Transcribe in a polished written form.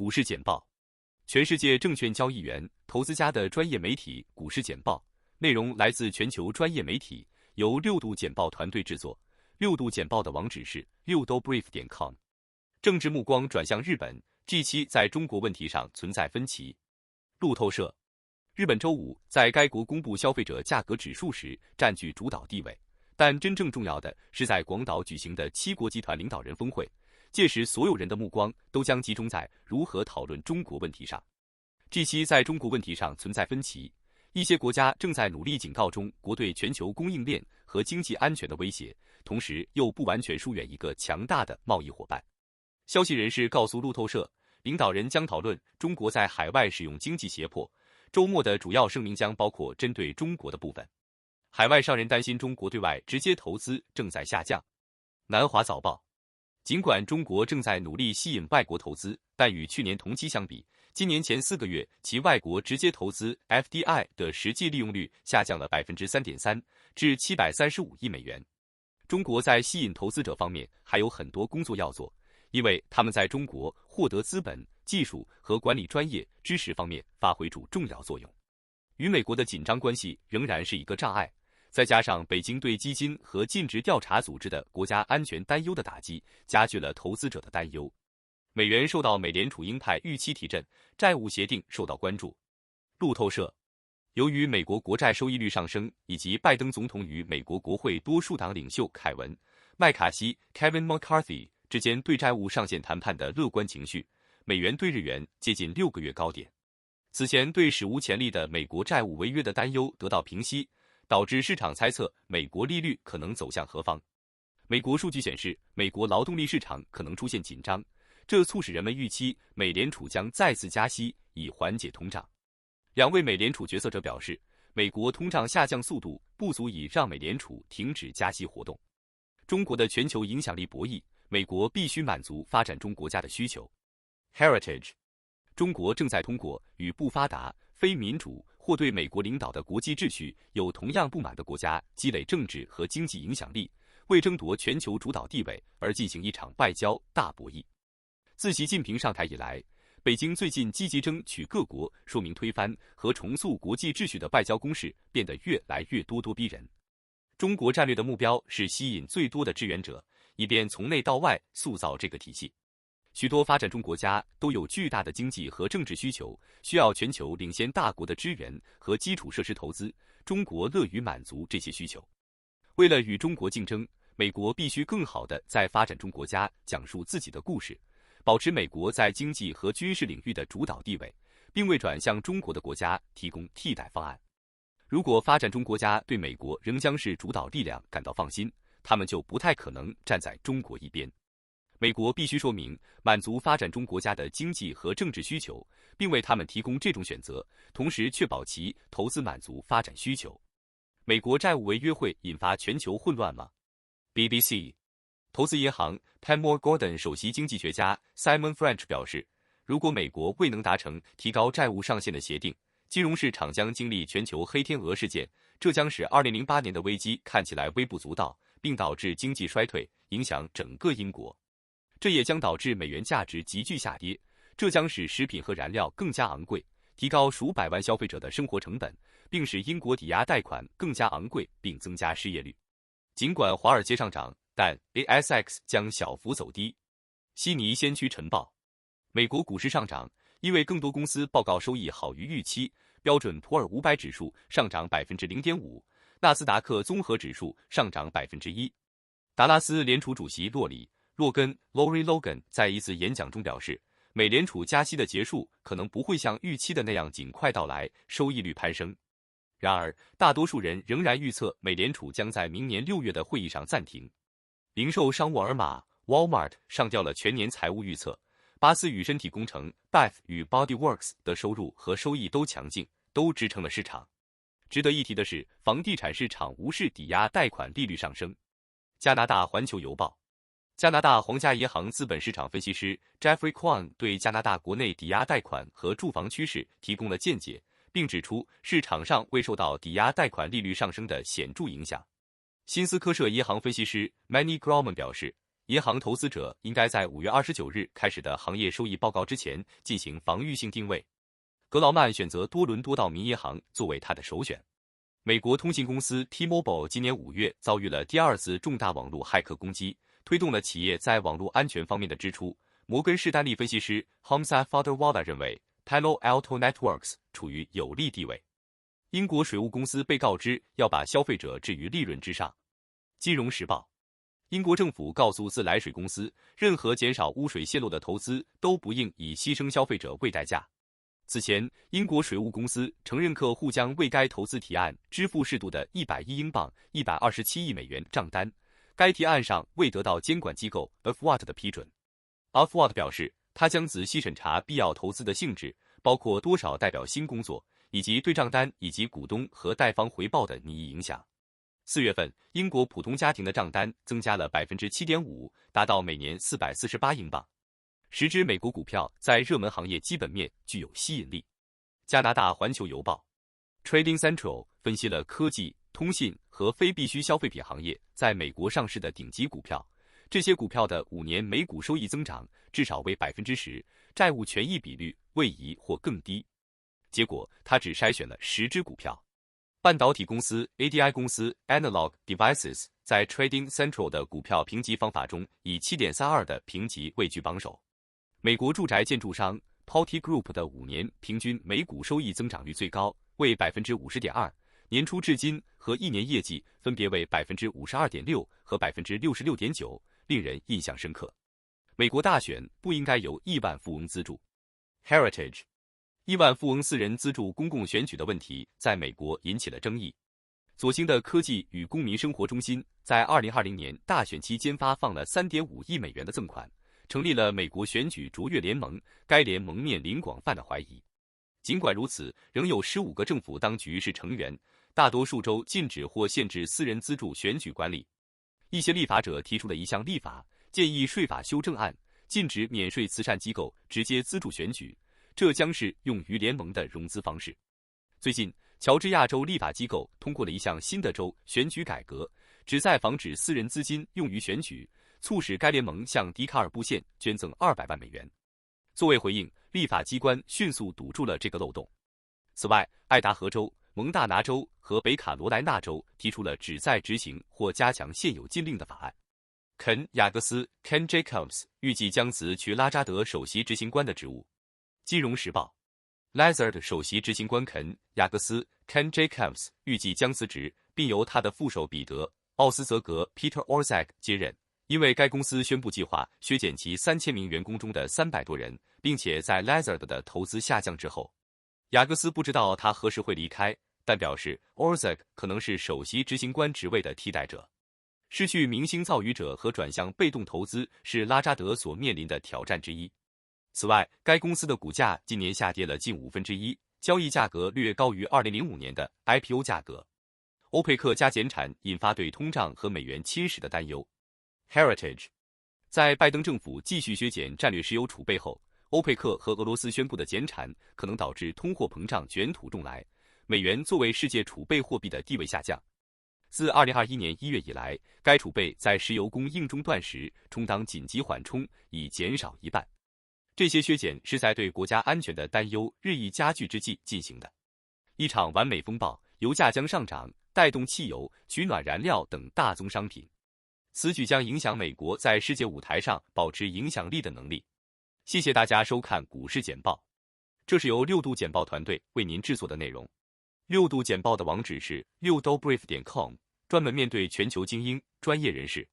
股市简报，全世界证券交易员、投资家的专业媒体股市简报，内容来自全球专业媒体，由六度简报团队制作。六度简报的网址是6dobrief.com。政治目光转向日本 ，G7 在中国问题上存在分歧。路透社，日本周五在该国公布消费者价格指数时占据主导地位，但真正重要的是在广岛举行的7国集团领导人峰会。届时，所有人的目光都将集中在如何讨论中国问题上。G7 在中国问题上存在分歧，一些国家正在努力警告中国对全球供应链和经济安全的威胁，同时又不完全疏远一个强大的贸易伙伴。消息人士告诉路透社，领导人将讨论中国在海外使用经济胁迫。周末的主要声明将包括针对中国的部分。海外商人担心中国对外直接投资正在下降。南华早报，尽管中国正在努力吸引外国投资，但与去年同期相比，今年前4个月其外国直接投资 FDI 的实际利用率下降了 3.3%， 至735亿美元。中国在吸引投资者方面还有很多工作要做，因为他们在中国获得资本、技术和管理专业知识方面发挥出重要作用。与美国的紧张关系仍然是一个障碍，再加上北京对基金和尽职调查组织的国家安全担忧的打击，加剧了投资者的担忧。美元受到美联储鹰派预期提振，债务协定受到关注。路透社，由于美国国债收益率上升，以及拜登总统与美国国会多数党领袖凯文·麦卡锡 （Kevin McCarthy） 之间对债务上限谈判的乐观情绪，美元对日元接近6个月高点。此前对史无前例的美国债务违约的担忧得到平息，导致市场猜测美国利率可能走向何方。美国数据显示，美国劳动力市场可能出现紧张，这促使人们预期美联储将再次加息以缓解通胀。2位美联储决策者表示，美国通胀下降速度不足以让美联储停止加息活动。中国的全球影响力博弈，美国必须满足发展中国家的需求。Heritage， 中国正在通过与不发达、非民主或对美国领导的国际秩序有同样不满的国家积累政治和经济影响力，为争夺全球主导地位而进行一场外交大博弈。自习近平上台以来，北京最近积极争取各国说明推翻和重塑国际秩序的外交攻势变得越来越咄咄逼人。中国战略的目标是吸引最多的支援者，以便从内到外塑造这个体系。许多发展中国家都有巨大的经济和政治需求，需要全球领先大国的支援和基础设施投资，中国乐于满足这些需求。为了与中国竞争，美国必须更好地在发展中国家讲述自己的故事，保持美国在经济和军事领域的主导地位，并为转向中国的国家提供替代方案。如果发展中国家对美国仍将是主导力量感到放心，他们就不太可能站在中国一边。美国必须说明满足发展中国家的经济和政治需求，并为他们提供这种选择，同时确保其投资满足发展需求。美国债务违约会引发全球混乱吗？ BBC 投资银行 Panmure Gordon 首席经济学家 Simon French 表示，如果美国未能达成提高债务上限的协定，金融市场将经历全球黑天鹅事件，这将使2008年的危机看起来微不足道，并导致经济衰退，影响整个英国。这也将导致美元价值急剧下跌，这将使食品和燃料更加昂贵，提高数百万消费者的生活成本，并使英国抵押贷款更加昂贵，并增加失业率。尽管华尔街上涨，但 ASX 将小幅走低。悉尼先驱晨报，美国股市上涨，因为更多公司报告收益好于预期，标准普尔500指数上涨 0.5%， 纳斯达克综合指数上涨 1%。 达拉斯联储主席洛根 Lori Logan 在一次演讲中表示，美联储加息的结束可能不会像预期的那样尽快到来，收益率攀升。然而，大多数人仍然预测美联储将在明年6月的会议上暂停。零售商沃尔玛 Walmart 上调了全年财务预测。巴斯与身体工程 Bath 与 Bodyworks 的收入和收益都强劲，都支撑了市场。值得一提的是，房地产市场无视抵押贷款利率上升。加拿大环球邮报，加拿大皇家银行资本市场分析师 Jeffrey Kwan 对加拿大国内抵押贷款和住房趋势提供了见解，并指出市场上未受到抵押贷款利率上升的显著影响。新斯科舍银行分析师 Manny Grauman 表示，银行投资者应该在5月29日开始的行业收益报告之前进行防御性定位。格劳曼选择多伦多道民银行作为他的首选。美国通信公司 T-Mobile 今年5月遭遇了第2次重大网络骇客攻击，推动了企业在网络安全方面的支出。摩根士丹利分析师 Hamza Fodderwala 认为 Palo Alto Networks 处于有利地位。英国水务公司被告知要把消费者置于利润之上。金融时报，英国政府告诉自来水公司，任何减少污水泄漏的投资都不应以牺牲消费者为代价。此前，英国水务公司承认客户将为该投资提案支付适度的110英镑127亿美元账单，该提案上未得到监管机构 Ofwat 的批准。Ofwat 表示，他将仔细审查必要投资的性质，包括多少代表新工作，以及对账单以及股东和贷方回报的利益影响。4月份，英国普通家庭的账单增加了 7.5%， 达到每年448英镑。10只美国股票在热门行业基本面具有吸引力。加拿大环球邮报 Trading Central 分析了科技、通信和非必需消费品行业在美国上市的顶级股票，这些股票的5年每股收益增长至少为 10%， 债务权益比率位移或更低。结果，他只筛选了10只股票。半导体公司 ADI 公司 Analog Devices 在 Trading Central 的股票评级方法中以 7.32 的评级位居榜首。美国住宅建筑商 PulteGroup 的5年平均每股收益增长率最高，为 50.2%， 年初至今和1年业绩分别为 52.6% 和 66.9%， 令人印象深刻。美国大选不应该由亿万富翁资助。Heritage 亿万富翁私人资助公共选举的问题在美国引起了争议。左倾的科技与公民生活中心在2020年大选期间发放了 3.5 亿美元的赠款，成立了美国选举卓越联盟，该联盟面临广泛的怀疑。尽管如此，仍有15个政府当局是成员，大多数州禁止或限制私人资助选举管理。一些立法者提出了一项立法，建议税法修正案，禁止免税慈善机构直接资助选举，这将是用于联盟的融资方式。最近，乔治亚州立法机构通过了一项新的州选举改革，旨在防止私人资金用于选举，促使该联盟向迪卡尔布县捐赠200万美元。作为回应，立法机关迅速堵住了这个漏洞。此外，爱达荷州、蒙大拿州和北卡罗来纳州提出了旨在执行或加强现有禁令的法案。肯·雅各斯 （Ken Jacobs） 预计将辞去拉扎德首席执行官的职务。金融时报 Lazard 首席执行官肯·雅各斯 （Ken Jacobs） 预计将辞职，并由他的副手彼得·奥斯泽格 （Peter Orszag） 接任。因为该公司宣布计划削减其3000名员工中的300多人，并且在 Lazard 的投资下降之后，雅各斯不知道他何时会离开，但表示 Orszag 可能是首席执行官职位的替代者。失去明星造语者和转向被动投资是拉扎德所面临的挑战之一。此外，该公司的股价今年下跌了近1/5，交易价格略高于2005年的 IPO 价格。欧佩克加减产引发对通胀和美元侵蚀的担忧。Heritage 在拜登政府继续削减战略石油储备后，欧佩克和俄罗斯宣布的减产可能导致通货膨胀卷土重来，美元作为世界储备货币的地位下降。自2021年1月以来，该储备在石油供应中断时充当紧急缓冲，已减少一半。这些削减是在对国家安全的担忧日益加剧之际进行的。一场完美风暴，油价将上涨，带动汽油、取暖燃料等大宗商品。此举将影响美国在世界舞台上保持影响力的能力。谢谢大家收看股市简报，这是由6度简报团队为您制作的内容。6度简报的网址是6dobrief.com，专门面对全球精英、专业人士。